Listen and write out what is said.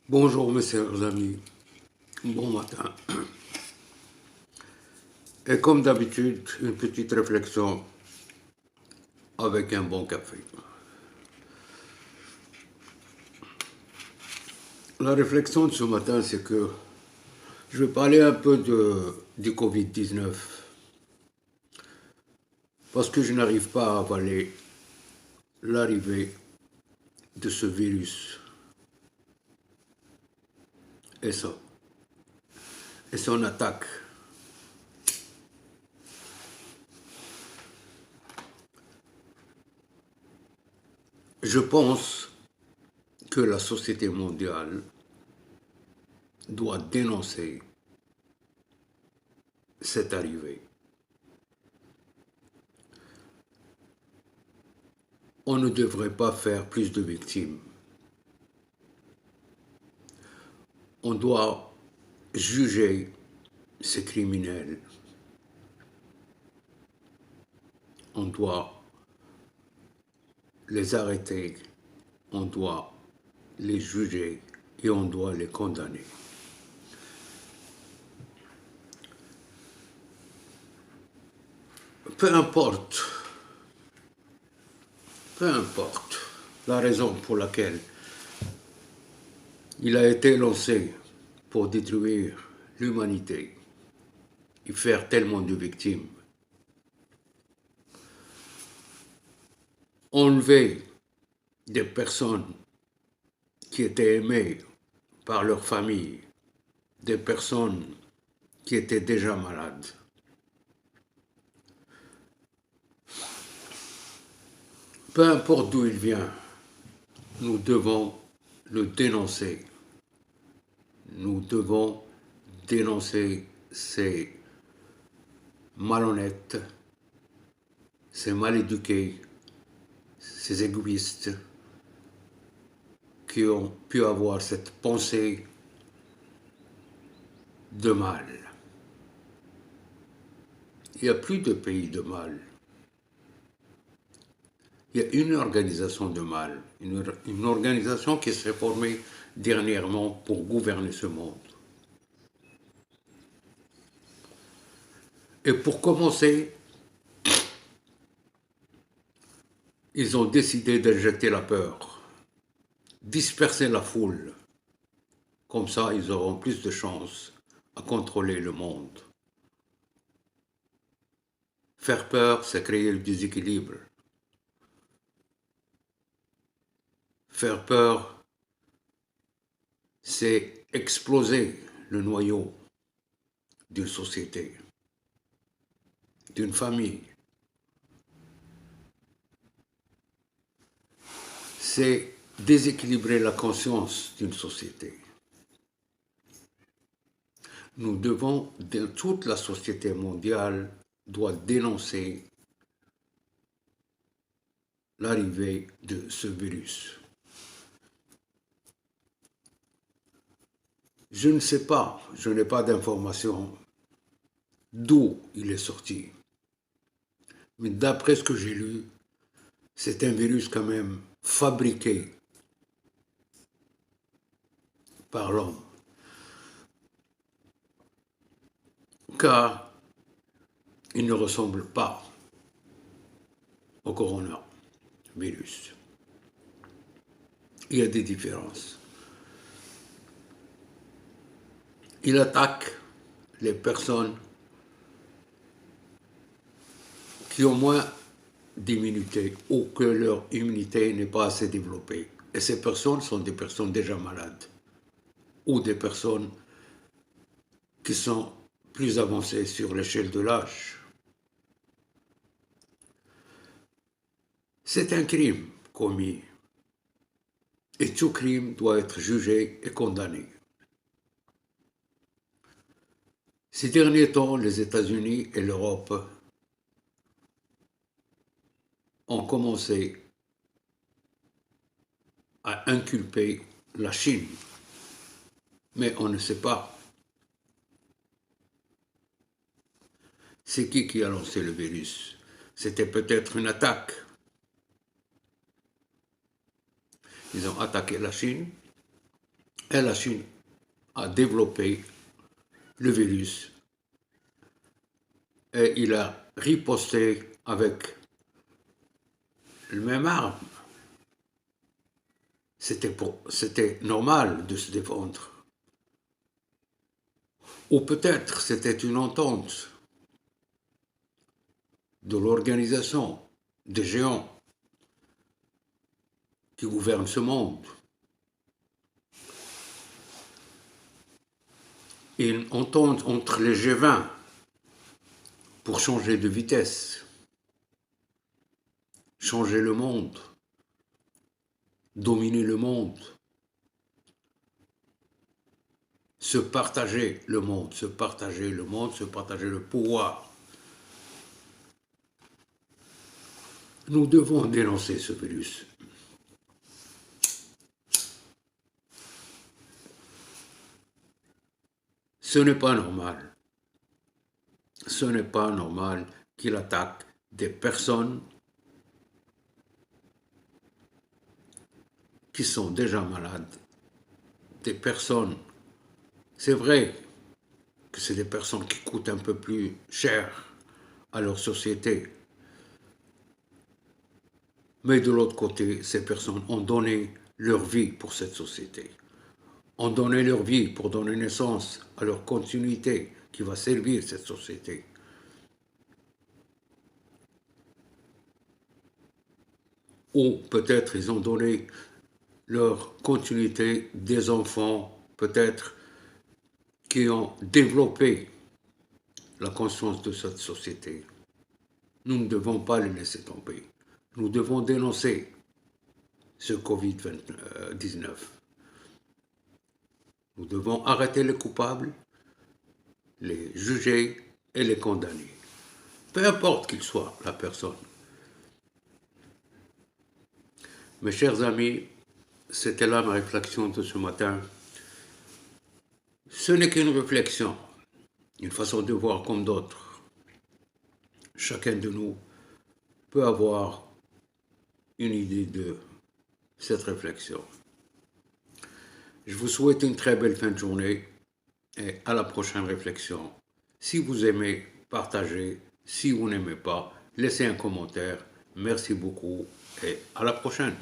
Bonjour mes chers amis, bon matin. Et comme d'habitude, une petite réflexion avec un bon café. La réflexion de ce matin, c'est que je vais parler un peu du Covid-19 parce que je n'arrive pas à avaler l'arrivée de ce virus et ça, et son attaque. Je pense que la société mondiale doit dénoncer cette arrivée. On ne devrait pas faire plus de victimes. On doit juger ces criminels. On doit les arrêter, on doit les juger et on doit les condamner. Peu importe, peu importe la raison pour laquelle il a été lancé pour détruire l'humanité et faire tellement de victimes. Enlever des personnes qui étaient aimées par leur famille, des personnes qui étaient déjà malades. Peu importe d'où il vient, nous devons le dénoncer. Nous devons dénoncer ces malhonnêtes, ces mal éduqués, ces égoïstes qui ont pu avoir cette pensée de mal. Il n'y a plus de pays de mal. Il y a une organisation de mal, une organisation qui s'est formée dernièrement pour gouverner ce monde. Et pour commencer, ils ont décidé d'injecter la peur, disperser la foule. Comme ça, ils auront plus de chances à contrôler le monde. Faire peur, c'est créer le déséquilibre. Faire peur, c'est exploser le noyau d'une société, d'une famille. C'est déséquilibrer la conscience d'une société. Nous devons, toute la société mondiale doit dénoncer l'arrivée de ce virus. Je ne sais pas, je n'ai pas d'informations d'où il est sorti. Mais d'après ce que j'ai lu, c'est un virus quand même fabriqué par l'homme. Car il ne ressemble pas au coronavirus. Il y a des différences. Il attaque les personnes qui ont moins d'immunité ou que leur immunité n'est pas assez développée. Et ces personnes sont des personnes déjà malades ou des personnes qui sont plus avancées sur l'échelle de l'âge. C'est un crime commis et tout crime doit être jugé et condamné. Ces derniers temps, les États-Unis et l'Europe ont commencé à inculper la Chine, mais on ne sait pas. C'est qui a lancé le virus? C'était peut-être une attaque. Ils ont attaqué la Chine et la Chine a développé le virus et il a riposté avec le même arme. C'était normal de se défendre. Ou peut-être c'était une entente de l'organisation des géants qui gouvernent ce monde. Une entente entre les G20 pour changer de vitesse, changer le monde, dominer le monde, se partager le monde, se partager le monde, se partager le pouvoir. Nous devons dénoncer ce virus. Ce n'est pas normal. Ce n'est pas normal qu'il attaque des personnes qui sont déjà malades, des personnes, c'est vrai que c'est des personnes qui coûtent un peu plus cher à leur société, mais de l'autre côté, ces personnes ont donné leur vie pour cette société, ont donné leur vie pour donner naissance à leur continuité qui va servir cette société. Ou peut-être ils ont donné leur continuité des enfants, peut-être qui ont développé la conscience de cette société. Nous ne devons pas les laisser tomber. Nous devons dénoncer ce Covid-19. Nous devons arrêter les coupables, les juger et les condamner. Peu importe qu'il soit la personne. Mes chers amis, c'était là ma réflexion de ce matin. Ce n'est qu'une réflexion, une façon de voir comme d'autres. Chacun de nous peut avoir une idée de cette réflexion. Je vous souhaite une très belle fin de journée et à la prochaine réflexion. Si vous aimez, partagez. Si vous n'aimez pas, laissez un commentaire. Merci beaucoup et à la prochaine.